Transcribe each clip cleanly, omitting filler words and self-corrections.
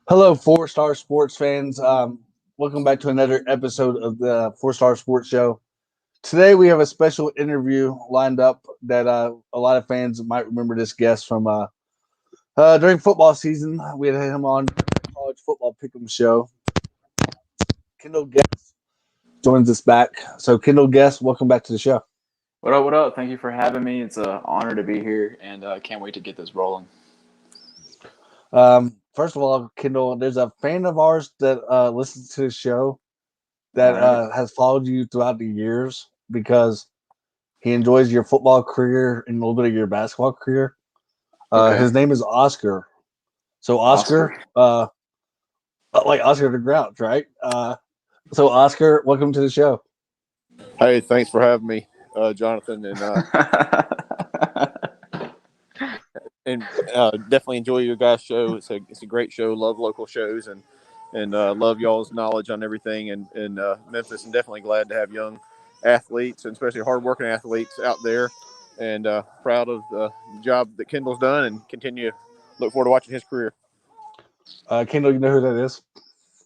Hello, Four Star Sports fans. Welcome back to another episode of the Four Star Sports Show. Today we have a special interview lined up that a lot of fans might remember this guest from during football season. We had him on the college football pick'em show. Kendall Guest joins us back. So Kendall Guest, welcome back to the show. What up? What up? Thank you for having me. It's an honor to be here, and can't wait to get this rolling. First of all, Kendall, there's a fan of ours that listens to the show All that right. has followed you throughout the years because he enjoys your football career and a little bit of your basketball career. Okay. His name is Oscar. So Oscar. Oscar, like Oscar the Grouch, right? So Oscar, welcome to the show. Hey, thanks for having me, Jonathan, and definitely enjoy your guys' show. It's a great show. Love local shows and love y'all's knowledge on everything in Memphis. And definitely glad to have young athletes and especially hardworking athletes out there. And proud of the job that Kendall's done and continue. Look forward to watching his career. Kendall, you know who that is?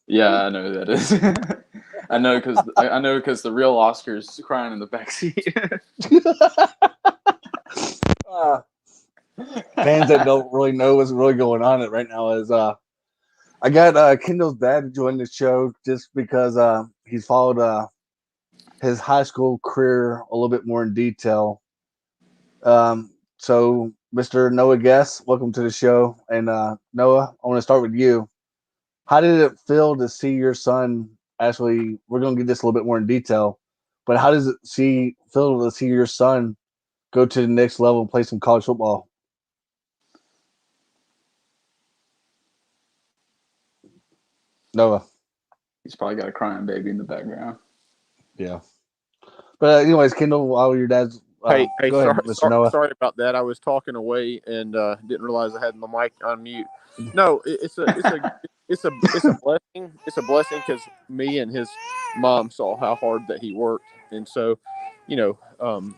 Yeah, I know who that is. I know because the real Oscar's crying in the backseat. uh, Fans that don't really know what's really going on right now is I got Kendall's dad to join the show just because he's followed his high school career a little bit more in detail. So Mr. Noah Guest, welcome to the show. And Noah, I want to start with you. How did it feel to see your son actually? We're going to get this a little bit more in detail, but how does it feel to see your son go to the next level and play some college football? Noah. He's probably got a crying baby in the background. Yeah. But anyways, Kendall, while your dad's Hey, go ahead, Mr. Noah. sorry about that. I was talking away and didn't realize I had my mic on mute. No, it's a blessing. It's a blessing because me and his mom saw how hard that he worked, and so, you know,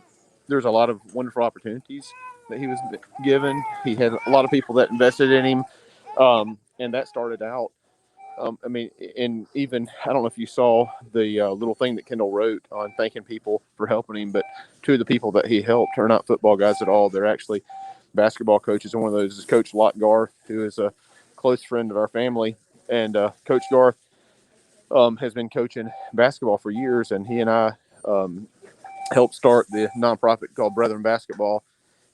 there's a lot of wonderful opportunities that he was given. He had a lot of people that invested in him, and that started out. I mean, and even I don't know if you saw the little thing that Kendall wrote on thanking people for helping him, but two of the people that he helped are not football guys at all. They're actually basketball coaches, and one of those is Coach Lot Garth, who is a close friend of our family. And Coach Garth has been coaching basketball for years, and he and I helped start the nonprofit called Brethren Basketball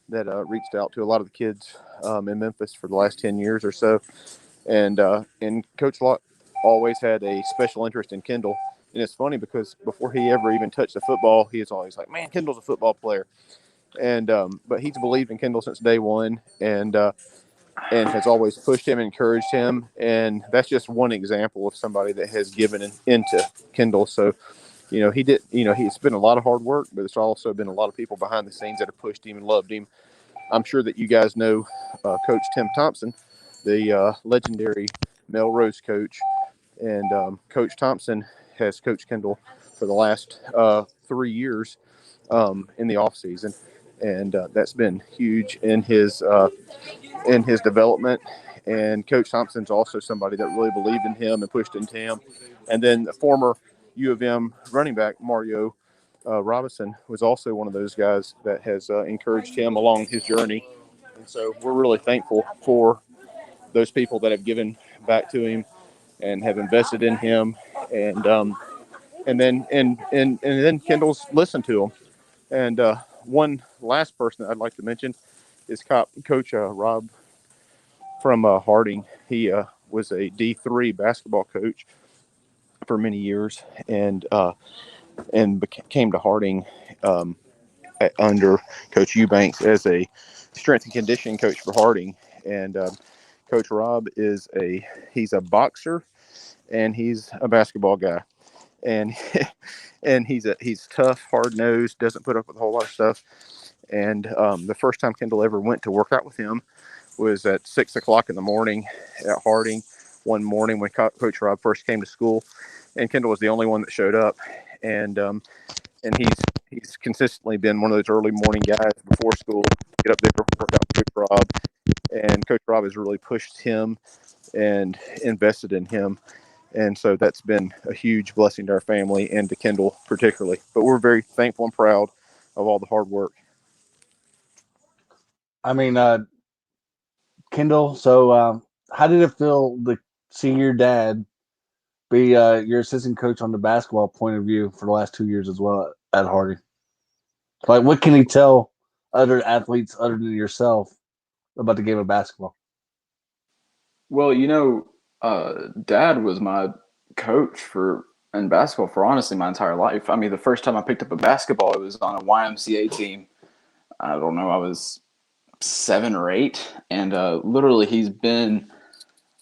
that reached out to a lot of the kids in Memphis for the last 10 years or so. And Coach Lott always had a special interest in Kendall. And it's funny because before he ever even touched the football, he was always like, "Man, Kendall's a football player." And but he's believed in Kendall since day one, and has always pushed him, encouraged him. And that's just one example of somebody that has given into Kendall. So, he did. He's been a lot of hard work, but it's also been a lot of people behind the scenes that have pushed him and loved him. I'm sure that you guys know Coach Tim Thompson, the legendary Melrose coach, and Coach Thompson has coached Kendall for the last 3 years in the off season, and that's been huge in his development. And Coach Thompson's also somebody that really believed in him and pushed into him. And then the former U of M running back Mario Robinson was also one of those guys that has encouraged him along his journey. And so we're really thankful for those people that have given back to him and have invested in him, and then Kendall's listened to him. And one last person that I'd like to mention is Coach Rob from Harding. He was a D3 basketball coach for many years, and came to Harding under Coach Eubanks as a strength and conditioning coach for Harding. And Coach Rob he's a boxer and he's a basketball guy, and and he's tough, hard nosed, doesn't put up with a whole lot of stuff. And the first time Kendall ever went to work out with him was at 6:00 in the morning at Harding one morning when Coach Rob first came to school, and Kendall was the only one that showed up. And he's consistently been one of those early morning guys before school, get up there, work out with Coach Rob. And Coach Rob has really pushed him and invested in him. And so that's been a huge blessing to our family and to Kendall particularly. But we're very thankful and proud of all the hard work. I mean, Kendall. So, how did it feel to see your dad be your assistant coach on the basketball point of view for the last 2 years as well at Harding? Like, what can he tell other athletes other than yourself about the game of basketball? Well, Dad was my coach in basketball for honestly my entire life. I mean, the first time I picked up a basketball, it was on a YMCA team. I don't know, I was 7 or 8, and literally he's been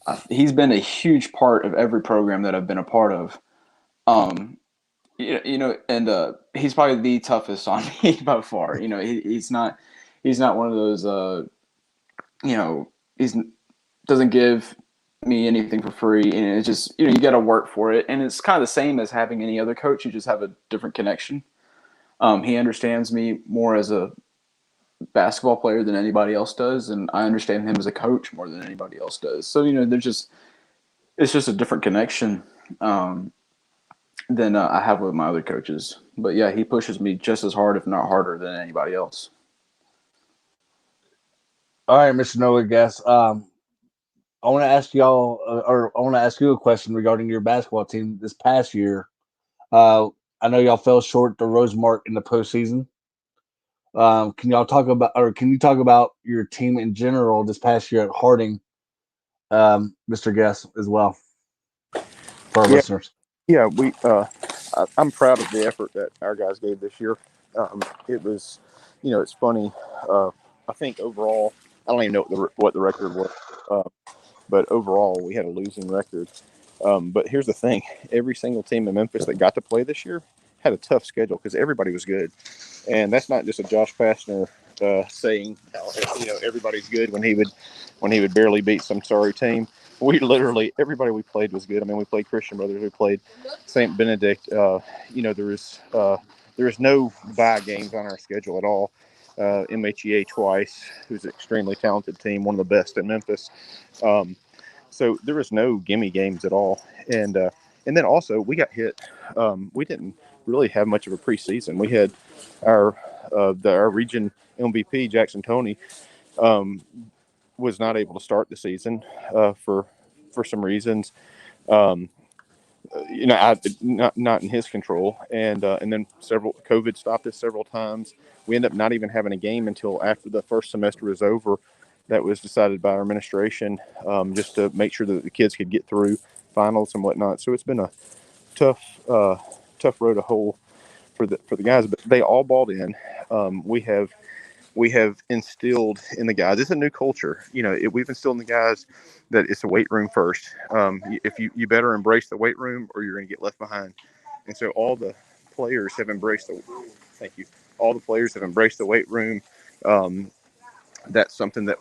a huge part of every program that I've been a part of. Um, and he's probably the toughest on me by far. He's not one of those. He's doesn't give me anything for free, and it's just you got to work for it, and it's kind of the same as having any other coach. You just have a different connection. He understands me more as a basketball player than anybody else does, and I understand him as a coach more than anybody else does. So it's just a different connection than I have with my other coaches. But yeah, he pushes me just as hard, if not harder, than anybody else. All right, Mr. Noah Guess. I want to ask y'all, or I want to ask you a question regarding your basketball team this past year. I know y'all fell short the Rose Mark in the postseason. Can you talk about your team in general this past year at Harding, Mr. Guess, as well for our Yeah, listeners? yeah, I'm proud of the effort that our guys gave this year. It was, it's funny. I think overall, I don't even know what the record was, but overall we had a losing record. But here's the thing: every single team in Memphis that got to play this year had a tough schedule because everybody was good, and that's not just a Josh Pastner saying how everybody's good when he would barely beat some sorry team. We literally everybody we played was good. I mean, we played Christian Brothers, we played St. Benedict. There is no bye games on our schedule at all. MHEA twice, who's an extremely talented team, one of the best in Memphis. So there was no gimme games at all, and then also we got hit. We didn't really have much of a preseason. We had our region MVP Jackson Tony was not able to start the season for some reasons. Um, not in his control, and then several COVID stopped us several times. We ended up not even having a game until after the first semester was over. That was decided by our administration, just to make sure that the kids could get through finals and whatnot. So it's been a tough road to hoe for the guys, but they all bought in. We have instilled in the guys. It's a new culture. We've instilled in the guys that it's a weight room first. If you better embrace the weight room, or you're going to get left behind. And so all the players have embraced the. Thank you. All the players have embraced the weight room. That's something that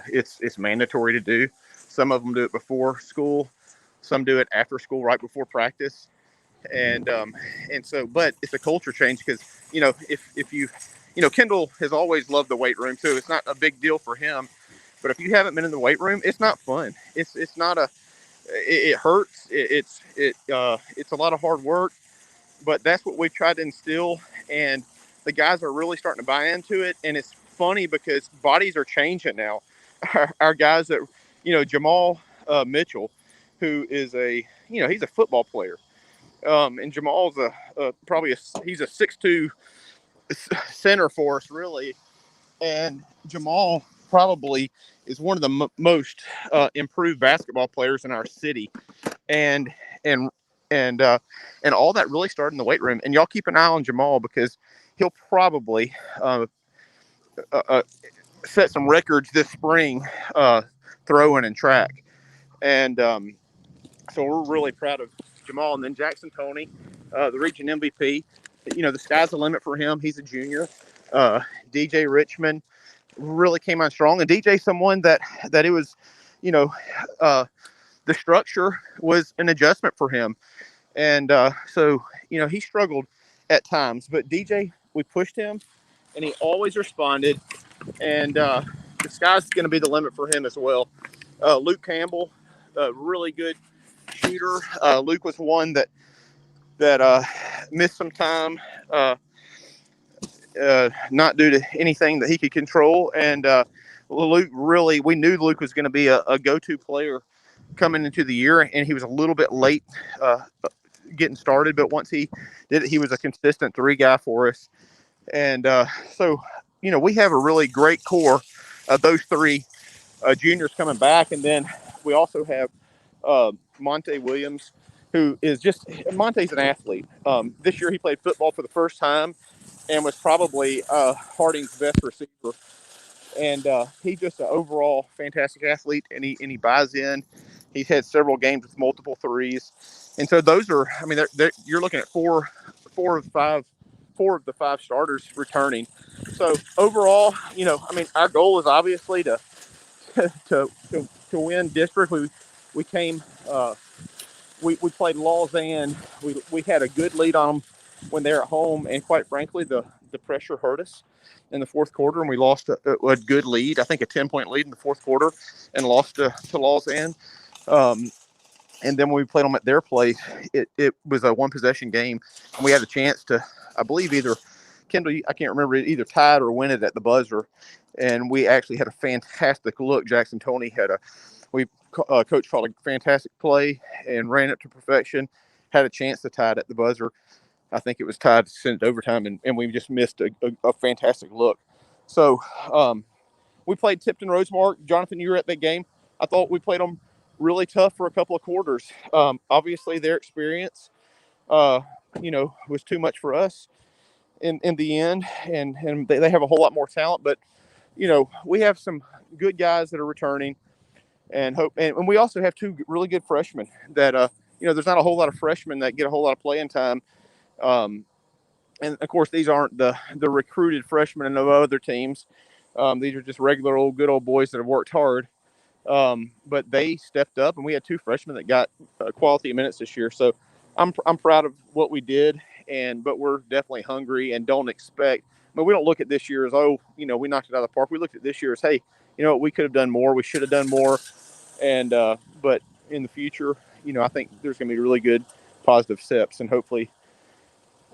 it's mandatory to do. Some of them do it before school. Some do it after school, right before practice. And so, but it's a culture change because if you Kendall has always loved the weight room too. It's not a big deal for him, but if you haven't been in the weight room, it's not fun. It's not it hurts. It's a lot of hard work, but that's what we've tried to instill, and the guys are really starting to buy into it. And it's funny because bodies are changing now. Our guys that Jamal Mitchell, who is he's a football player. And Jamal's he's a 6'2" center for us, really. And Jamal probably is one of the most improved basketball players in our city. And and and all that really started in the weight room. And y'all keep an eye on Jamal because he'll probably uh, set some records this spring throwing and track. And so we're really proud of Jamal. And then Jackson Tony, the region MVP. The sky's the limit for him. He's a junior. DJ Richmond really came on strong. And DJ, someone that it was, the structure was an adjustment for him. And so he struggled at times. But DJ, we pushed him, and he always responded. And the sky's going to be the limit for him as well. Luke Campbell, a really good shooter. Luke was one that missed some time, not due to anything that he could control. And Luke really, we knew Luke was going to be a go-to player coming into the year, and he was a little bit late getting started. But once he did it, he was a consistent three guy for us. And so, we have a really great core of those three juniors coming back. And then we also have Monte Williams, who is Monte's an athlete. This year he played football for the first time and was probably Harding's best receiver. And he's just an overall fantastic athlete, and he buys in. He's had several games with multiple threes, and so those are. I mean, you're looking at four of the five starters returning. So overall, our goal is obviously to win district. We came. We played Lausanne. We had a good lead on them when they're at home, and quite frankly, the pressure hurt us in the fourth quarter, and we lost a good lead. I think a 10-point lead in the fourth quarter, and lost to Lausanne. And then when we played them at their place, it was a one possession game, and we had a chance to, I believe, either Kendall, I can't remember, either tied or win it at the buzzer. And we actually had a fantastic look. Jackson Tony coach called a fantastic play and ran it to perfection. Had a chance to tie it at the buzzer. I think it was tied to send it overtime, and we just missed a fantastic look. So we played Tipton Rosemark. Jonathan, you were at that game. I thought we played them really tough for a couple of quarters. Obviously, their experience, was too much for us in the end, and they have a whole lot more talent. But we have some good guys that are returning, and we also have two really good freshmen that there's not a whole lot of freshmen that get a whole lot of playing time. And of course, these aren't the recruited freshmen of other teams. These are just regular good old boys that have worked hard. But they stepped up, and we had two freshmen that got quality minutes this year. So I'm proud of what we did, but we're definitely hungry and don't expect. But we don't look at this year as, we knocked it out of the park. We looked at this year as, hey, we could have done more. We should have done more. And but in the future, I think there's going to be really good positive steps, and hopefully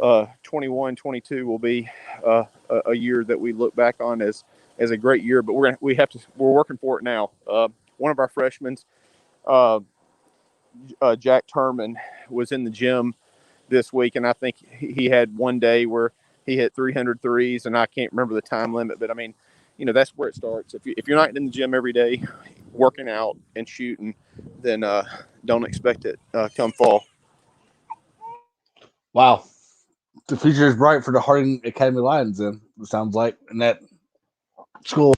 21-22 will be a year that we look back on as a great year. But we're working for it now. One of our freshmen, Jack Turman, was in the gym this week, and I think he had one day where he hit 300 threes, and I can't remember the time limit, but I mean, that's where it starts. If you're not in the gym every day working out and shooting, then don't expect it come fall. Wow. The future is bright for the Harding Academy Lions, then, it sounds like, in that school.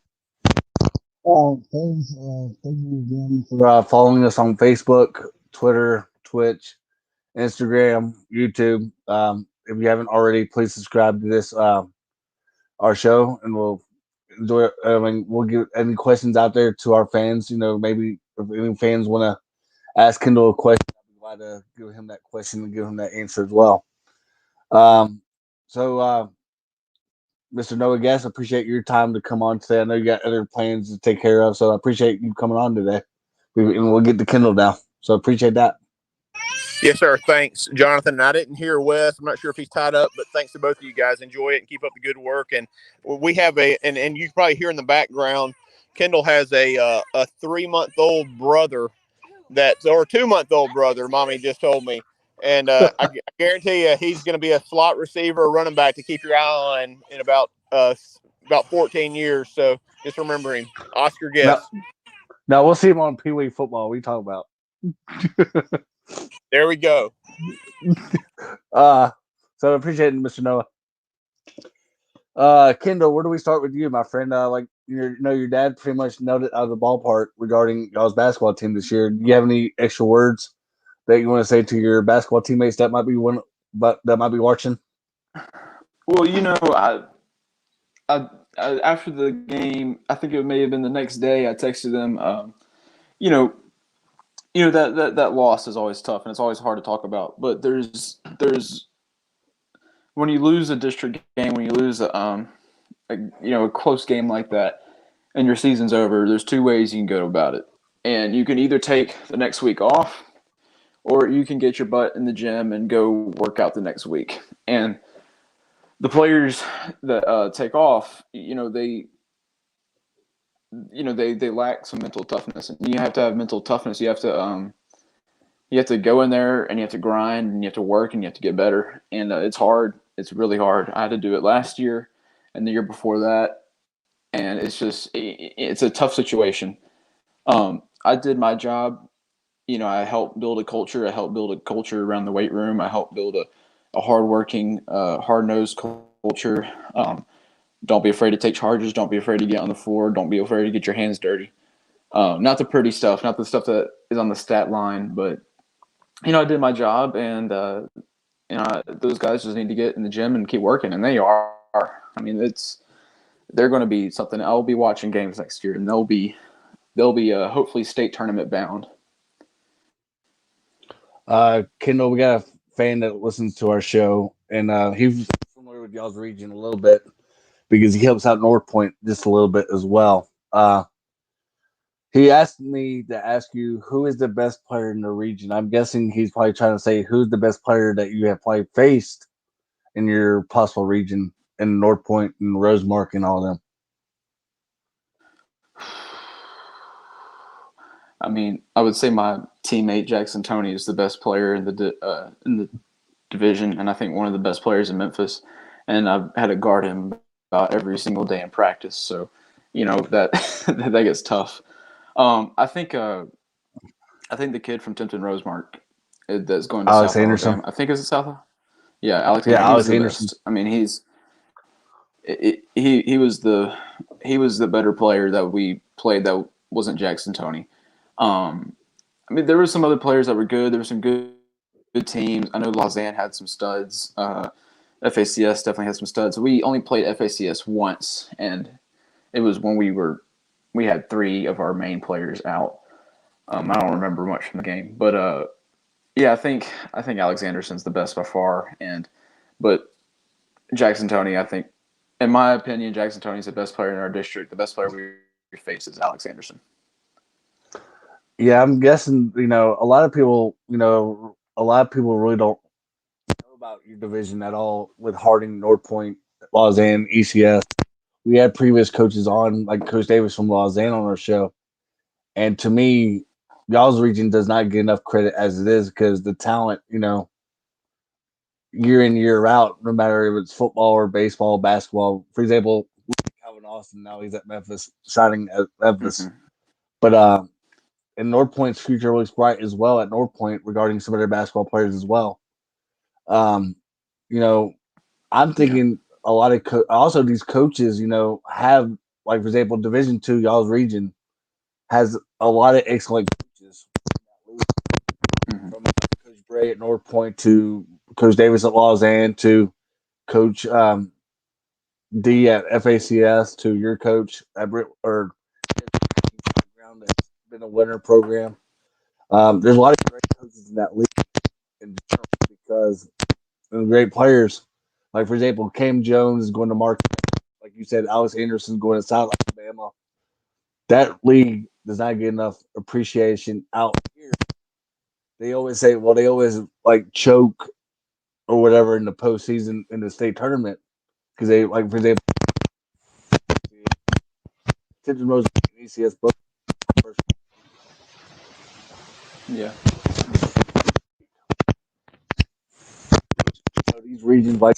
Thank you again for following us on Facebook, Twitter, Twitch, Instagram, YouTube. If you haven't already, please subscribe to this our show, and we'll enjoy it. I mean, we'll give any questions out there to our fans. Maybe if any fans want to ask Kendall a question, I'll be glad to give him that question and give him that answer as well. So Mr. Noah Guest, I appreciate your time to come on today. I know you got other plans to take care of, so I appreciate you coming on today. And we'll get to Kendall now. So I appreciate that. Yes, sir. Thanks, Jonathan. I didn't hear Wes. I'm not sure if he's tied up, but thanks to both of you guys. Enjoy it and keep up the good work. And we have and you can probably hear in the background, Kendall has a 3-month-old brother or 2-month-old brother, Mommy just told me. And I guarantee you he's going to be a slot receiver or running back to keep your eye on in about 14 years. So just remember him. Oscar Guest. No, we'll see him on Pee Wee football. We talk about. There we go. So I appreciate it, Mr. Noah. Kendall, where do we start with you, my friend? Your dad pretty much nailed it out of the ballpark regarding y'all's basketball team this year. Do you have any extra words that you want to say to your basketball teammates that might be watching? Well, I after the game, I think it may have been the next day, I texted them, that loss is always tough and it's always hard to talk about. But there's when you lose a district game, when you lose a close game like that, and your season's over, there's two ways you can go about it. And you can either take the next week off, or you can get your butt in the gym and go work out the next week. And the players that take off, they lack some mental toughness, and you have to have mental toughness. You have to go in there and you have to grind and you have to work and you have to get better. And it's hard. It's really hard. I had to do it last year and the year before that, and it's a tough situation. I did my job. I helped build a culture. I helped build a culture around the weight room. I helped build a hardworking, hard-nosed culture. Don't be afraid to take charges. Don't be afraid to get on the floor. Don't be afraid to get your hands dirty. Not the pretty stuff, not the stuff that is on the stat line, but I did my job, and those guys just need to get in the gym and keep working, and they are. I mean, they're going to be something. I'll be watching games next year, and they'll be hopefully state tournament bound. Kendall, we got a fan that listens to our show, and he's familiar with y'all's region a little bit because he helps out North Point just a little bit as well. He asked me to ask you who is the best player in the region. I'm guessing he's probably trying to say who's the best player that you have probably faced in your possible region in North Point and Rosemark and all of them. I mean, I would say my teammate Jackson Toney is the best player in the division, and I think one of the best players in Memphis. And I've had to guard him about every single day in practice, so that that gets tough. I think the kid from Timpton Rosemark that's going to Alex South Anderson. Alabama. I think it's South. Yeah, Alex. Yeah, Anderson. Alex He's the Anderson. best. I mean, he was the better player that we played that wasn't Jackson Toney. I mean, there were some other players that were good. There were some good teams. I know Lausanne had some studs. FACS definitely had some studs. We only played FACS once, and it was when we had 3 of our main players out. I don't remember much from the game, but yeah, I think Alex Anderson's the best by far, but Jackson Toney, I think, in my opinion, Jackson Toney's the best player in our district. The best player we face is Alex Anderson. Yeah, I'm guessing, a lot of people really don't know about your division at all with Harding, North Point, Lausanne, ECS. We had previous coaches on, like Coach Davis from Lausanne on our show. And to me, y'all's region does not get enough credit as it is because the talent, year in, year out, no matter if it's football or baseball, basketball. For example, Calvin Austin, now he's at Memphis, signing at Memphis. Mm-hmm. But and North Point's future looks bright as well at North Point regarding some of their basketball players as well. You know, I'm thinking a lot of also these coaches, have, like, for example, Division II, y'all's region has a lot of excellent coaches. Mm-hmm. From Coach Bray at North Point to Coach Davis at Lausanne to Coach D at FACS to your coach at or that's been a winter program. There's a lot of great coaches in that league in general because of great players. Like, for example, Cam Jones is going to Marquette. Like you said, Alex Anderson going to South Alabama. That league does not get enough appreciation out here. They always say, well, they always like choke or whatever in the postseason in the state tournament because they, like, for example, Timpton Rose and ECS both. Yeah. These regions, like,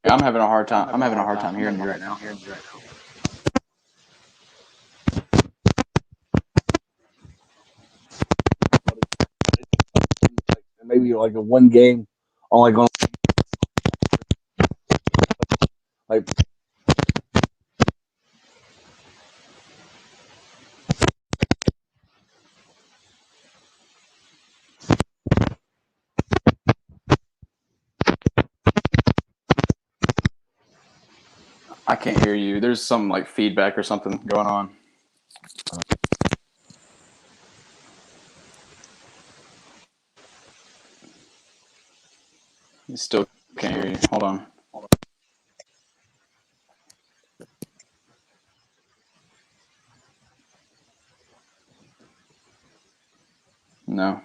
I'm having a hard time. I'm having a hard time hearing you right now. maybe like a one game on like I can't hear you. There's some like feedback or something going on. You still can't hear you. Hold on. No.